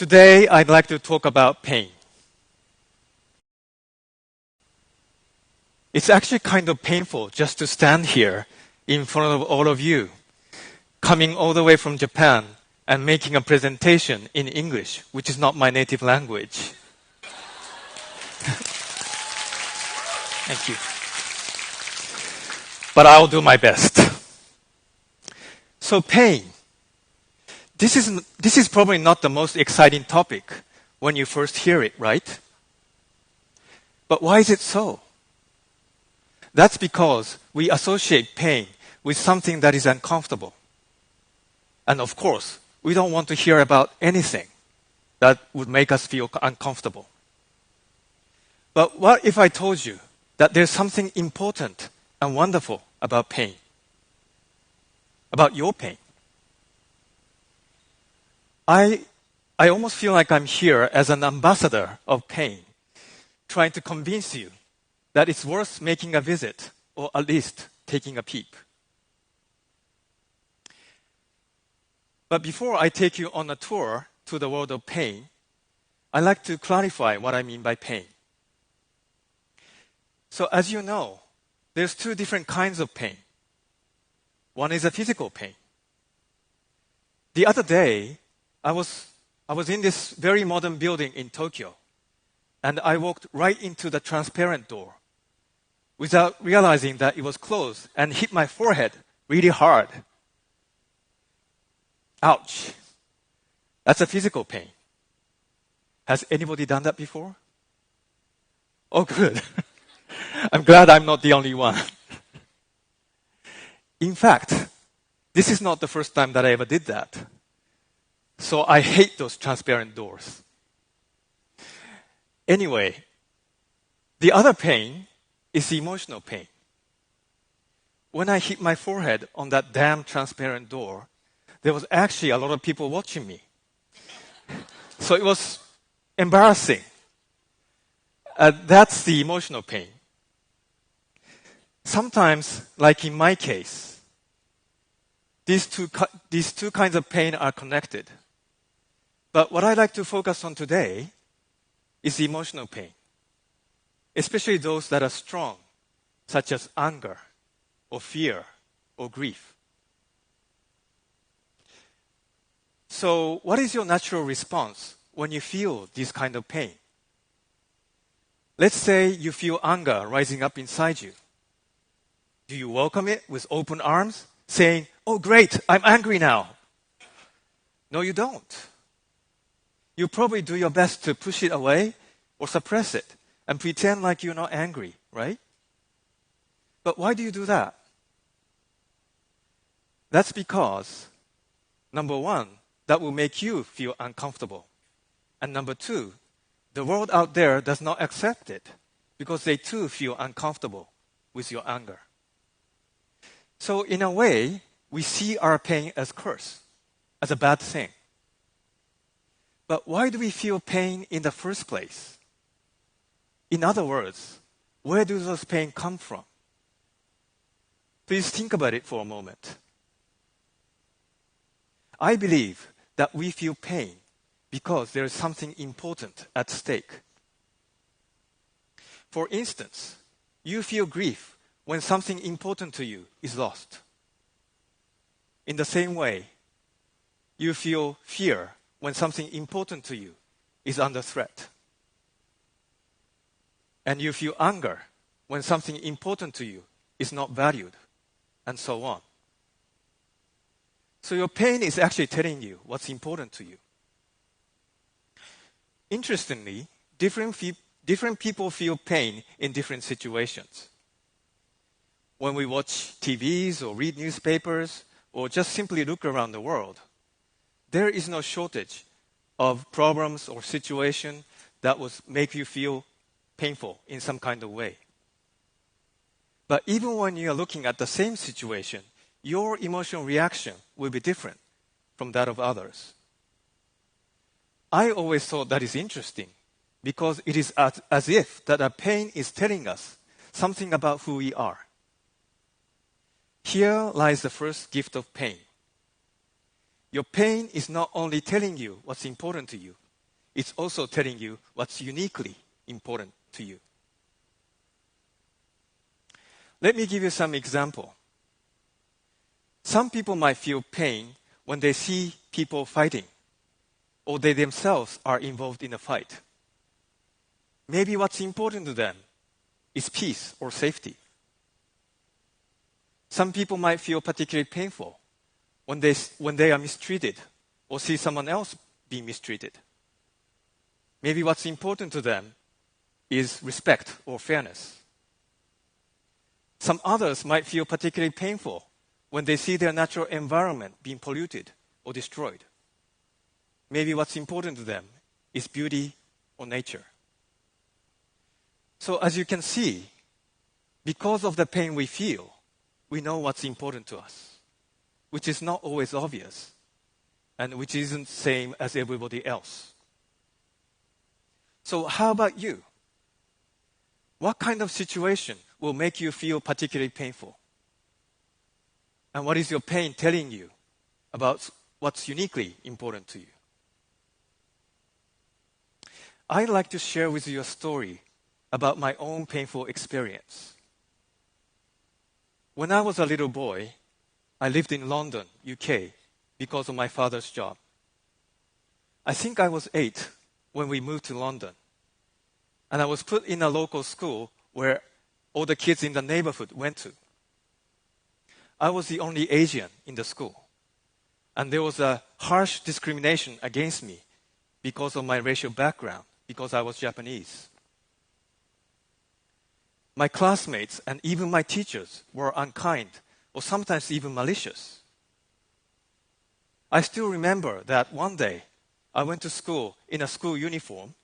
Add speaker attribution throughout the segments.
Speaker 1: Today, I'd like to talk about pain. It's actually kind of painful just to stand here in front of all of you, coming all the way from Japan and making a presentation in English, which is not my native language. Thank you. But I'll do my best. So pain. This is probably not the most exciting topic when you first hear it, right? But why is it so? That's because we associate pain with something that is uncomfortable. And of course, we don't want to hear about anything that would make us feel uncomfortable. But what if I told you that there's something important and wonderful about pain? About your pain? I almost feel like I'm here as an ambassador of pain, trying to convince you that it's worth making a visit, or at least taking a peep. But before I take you on a tour to the world of pain, I'd like to clarify what I mean by pain. So as you know, there's two different kinds of pain. One is a physical pain. The other day, I was in this very modern building in Tokyo, and I walked right into the transparent door without realizing that it was closed and hit my forehead really hard. Ouch. That's a physical pain. Has anybody done that before? Oh, good. I'm glad I'm not the only one. In fact, this is not the first time that I ever did that. So I hate those transparent doors. Anyway, the other pain is emotional pain. When I hit my forehead on that damn transparent door, there was actually a lot of people watching me. So it was embarrassing. That's the emotional pain. Sometimes, like in my case, these two kinds of pain are connected. But what I'd like to focus on today is emotional pain, especially those that are strong, such as anger, or fear, or grief. So, what is your natural response when you feel this kind of pain? Let's say you feel anger rising up inside you. Do you welcome it with open arms, saying, "Oh, great, I'm angry now"? No, you don't. You probably do your best to push it away or suppress it and pretend like you're not angry, right? But why do you do that? That's because, number one, that will make you feel uncomfortable. And number two, the world out there does not accept it because they too feel uncomfortable with your anger. So in a way, we see our pain as curse, as a bad thing. But why do we feel pain in the first place? In other words, where do those pain come from? Please think about it for a moment. I believe that we feel pain because there is something important at stake. For instance, you feel grief when something important to you is lost. In the same way, you feel fear when something important to you is under threat. And you feel anger when something important to you is not valued, and so on. So your pain is actually telling you what's important to you. Interestingly, different people feel pain in different situations. When we watch TVs or read newspapers or just simply look around the world, there is no shortage of problems or situations that would make you feel painful in some kind of way. But even when you are looking at the same situation, your emotional reaction will be different from that of others. I always thought that is interesting because it is as if that our pain is telling us something about who we are. Here lies the first gift of pain. Your pain is not only telling you what's important to you, it's also telling you what's uniquely important to you. Let me give you some example. Some people might feel pain when they see people fighting, or they themselves are involved in a fight. Maybe what's important to them is peace or safety. Some people might feel particularly painful when they are mistreated or see someone else being mistreated. Maybe what's important to them is respect or fairness. Some others might feel particularly painful when they see their natural environment being polluted or destroyed. Maybe what's important to them is beauty or nature. So as you can see, because of the pain we feel, we know what's important to us, which is not always obvious, and which isn't the same as everybody else. So how about you? What kind of situation will make you feel particularly painful? And what is your pain telling you about what's uniquely important to you? I'd like to share with you a story about my own painful experience. When I was a little boy, I lived in London, UK, because of my father's job. I think I was 8 when we moved to London, and I was put in a local school where all the kids in the neighborhood went to. I was the only Asian in the school, and there was a harsh discrimination against me because of my racial background, because I was Japanese. My classmates and even my teachers were unkind or sometimes even malicious. I still remember that one day I went to school in a school uniform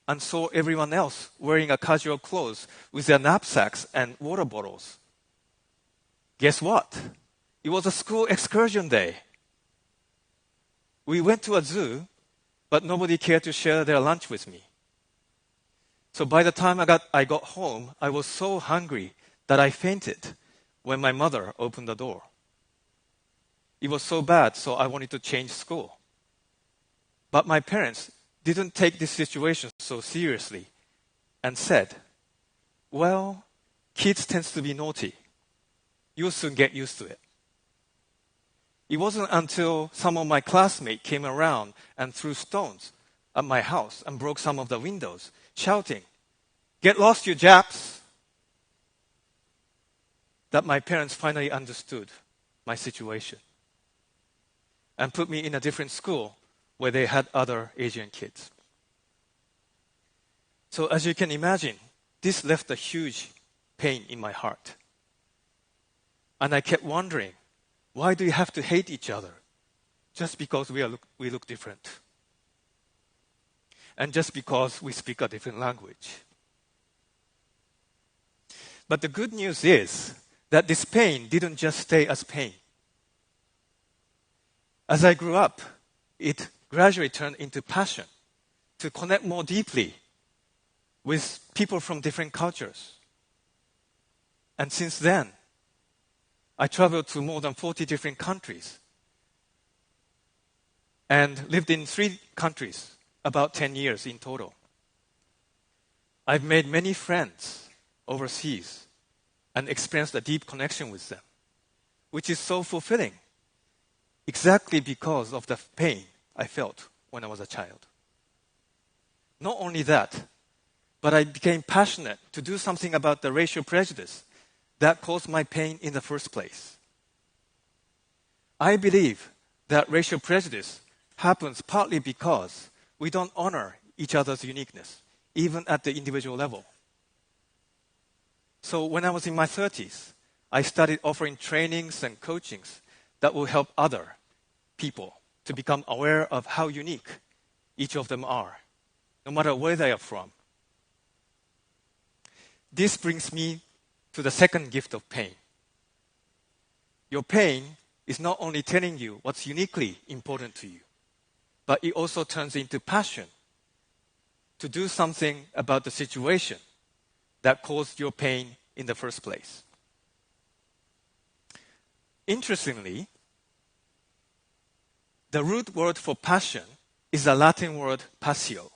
Speaker 1: and saw everyone else wearing a casual clothes with their knapsacks and water bottles. Guess what? It was a school excursion day. We went to a zoo, but nobody cared to share their lunch with me. So by the time I got home, I was so hungry that I fainted when my mother opened the door. It was so bad, so I wanted to change school. But my parents didn't take this situation so seriously and said, "Well, kids tend to be naughty. You'll soon get used to it." It wasn't until some of my classmates came around and threw stones at my house and broke some of the windows, shouting, "Get lost, you Japs!" that my parents finally understood my situation and put me in a different school where they had other Asian kids. So as you can imagine, this left a huge pain in my heart. And I kept wondering, why do you have to hate each other just because we look different? And just because we speak a different language? But the good news is that this pain didn't just stay as pain. As I grew up, it gradually turned into passion to connect more deeply with people from different cultures. And since then, I traveled to more than 40 different countries and lived in 3 countries, about 10 years in total. I've made many friends overseas and experienced a deep connection with them, which is so fulfilling, exactly because of the pain I felt when I was a child. Not only that, but I became passionate to do something about the racial prejudice that caused my pain in the first place. I believe that racial prejudice happens partly because we don't honor each other's uniqueness, even at the individual level. So when I was in my 30s, I started offering trainings and coachings that will help other people to become aware of how unique each of them are, no matter where they are from. This brings me to the second gift of pain. Your pain is not only telling you what's uniquely important to you, but it also turns into passion to do something about the situation that caused your pain in the first place. Interestingly, the root word for passion is the Latin word passio,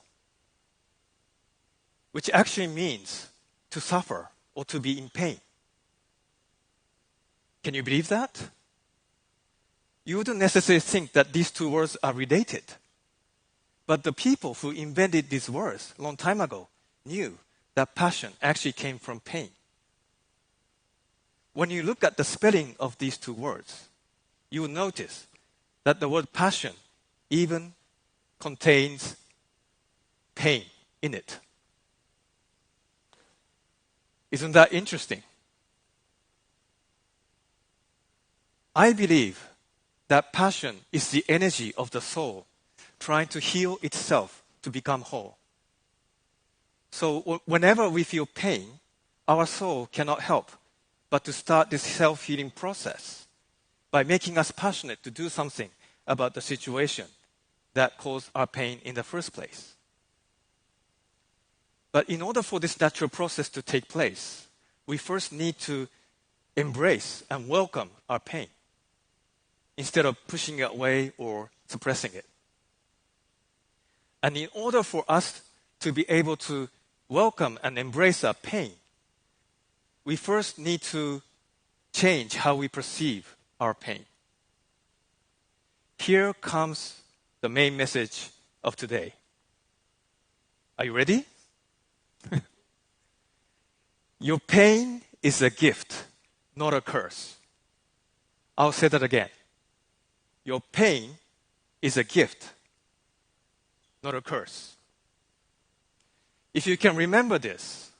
Speaker 1: which actually means to suffer or to be in pain. Can you believe that? You wouldn't necessarily think that these two words are related. But the people who invented these words a long time ago knew that passion actually came from pain. When you look at the spelling of these two words, you will notice that the word passion even contains pain in it. Isn't that interesting? I believe that passion is the energy of the soul trying to heal itself to become whole. So whenever we feel pain, our soul cannot help but to start this self-healing process by making us passionate to do something about the situation that caused our pain in the first place. But in order for this natural process to take place, we first need to embrace and welcome our pain instead of pushing it away or suppressing it. And in order for us to be able to welcome and embrace our pain, we first need to change how we perceive our pain. Here comes the main message of today. Are you ready? Your pain is a gift, not a curse. I'll say that again. Your pain is a gift, not a curse. If you can remember this,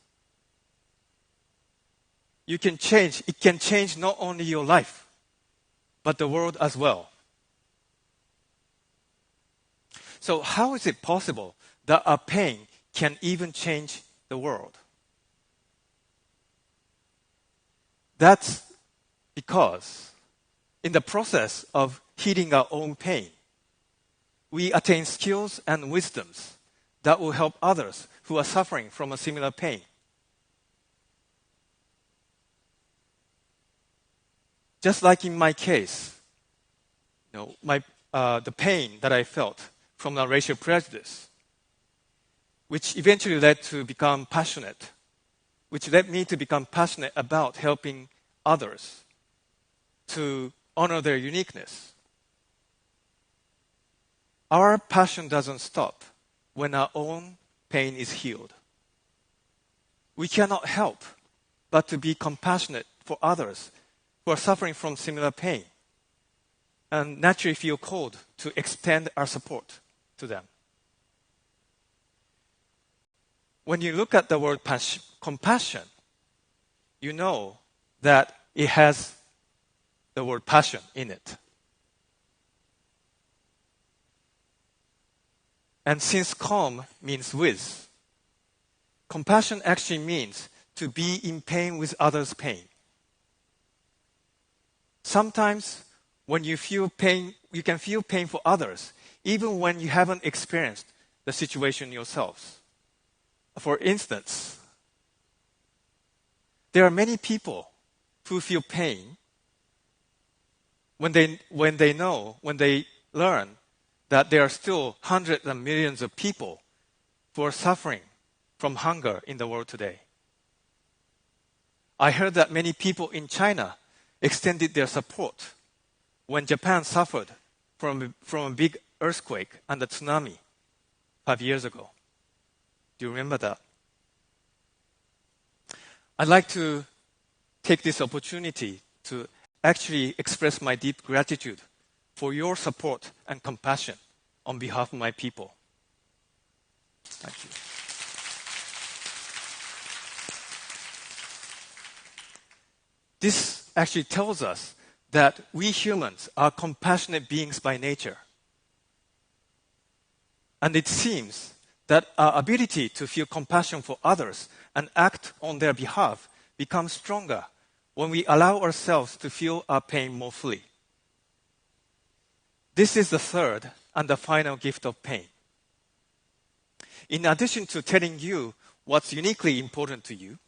Speaker 1: it can change not only your life, but the world as well. So how is it possible that our pain can even change the world? That's because in the process of healing our own pain, we attain skills and wisdoms that will help others who are suffering from a similar pain. Just like in my case, the pain that I felt from the racial prejudice, which eventually led to become passionate, which led me to become passionate about helping others to honor their uniqueness. Our passion doesn't stop when our own pain is healed. We cannot help but to be compassionate for others who are suffering from similar pain and naturally feel called to extend our support to them. When you look at the word compassion, you know that it has the word passion in it. And since com means with, compassion actually means to be in pain with others' pain. Sometimes when you feel pain, you can feel pain for others, even when you haven't experienced the situation yourselves. For instance, there are many people who feel pain when they learn that there are still hundreds of millions of people who are suffering from hunger in the world today. I heard that many people in China extended their support when Japan suffered from a big earthquake and a tsunami 5 years ago. Do you remember that? I'd like to take this opportunity to actually express my deep gratitude for your support and compassion on behalf of my people. Thank you. This actually tells us that we humans are compassionate beings by nature. And it seems that our ability to feel compassion for others and act on their behalf becomes stronger when we allow ourselves to feel our pain more fully. This is the third and the final gift of pain. In addition to telling you what's uniquely important to you,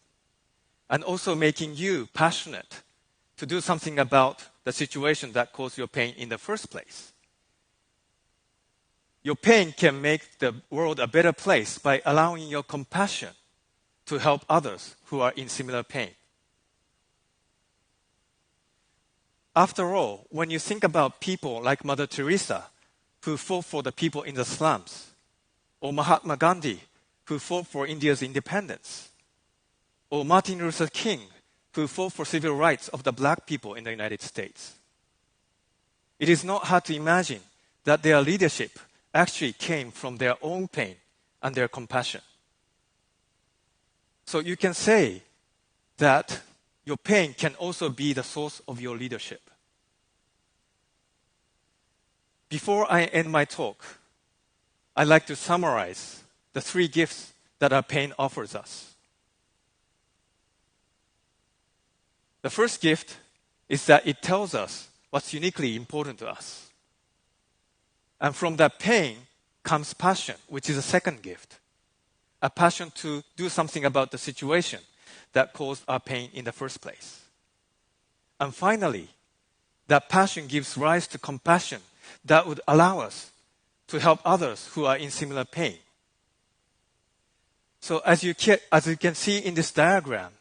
Speaker 1: and also making you passionate to do something about the situation that caused your pain in the first place, your pain can make the world a better place by allowing your compassion to help others who are in similar pain. After all, when you think about people like Mother Teresa, who fought for the people in the slums, or Mahatma Gandhi, who fought for India's independence, or Martin Luther King, who fought for civil rights of the black people in the United States, it is not hard to imagine that their leadership actually came from their own pain and their compassion. So you can say that your pain can also be the source of your leadership. Before I end my talk, I'd like to summarize the 3 gifts that our pain offers us. The first gift is that it tells us what's uniquely important to us. And from that pain comes passion, which is a second gift. A passion to do something about the situation that caused our pain in the first place. And finally, that passion gives rise to compassion that would allow us to help others who are in similar pain. So as you can see in this diagram,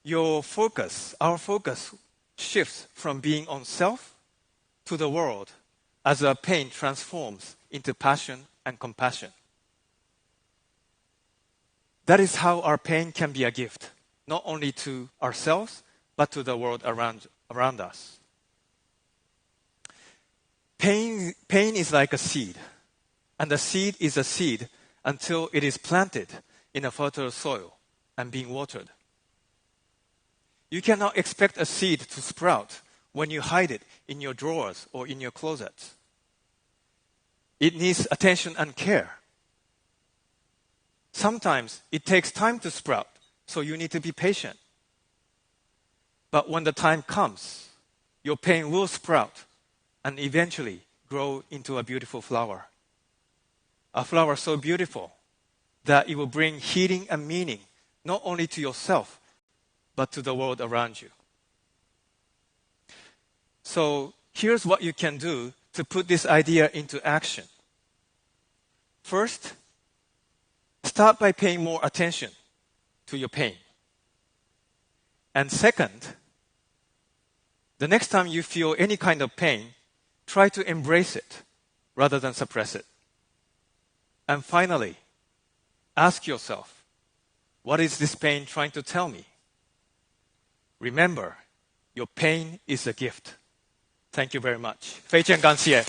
Speaker 1: our focus shifts from being on self to the world as our pain transforms into passion and compassion. That is how our pain can be a gift, not only to ourselves, but to the world around us. Pain is like a seed, and the seed is a seed until it is planted in a fertile soil and being watered. You cannot expect a seed to sprout when you hide it in your drawers or in your closets. It needs attention and care. Sometimes it takes time to sprout, so you need to be patient. But when the time comes, your pain will sprout and eventually grow into a beautiful flower. A flower so beautiful that it will bring healing and meaning not only to yourself, but to the world around you. So here's what you can do to put this idea into action. First, start by paying more attention to your pain. And second, the next time you feel any kind of pain, try to embrace it rather than suppress it. And finally, ask yourself, what is this pain trying to tell me? Remember, your pain is a gift. Thank you very much. 非常感谢。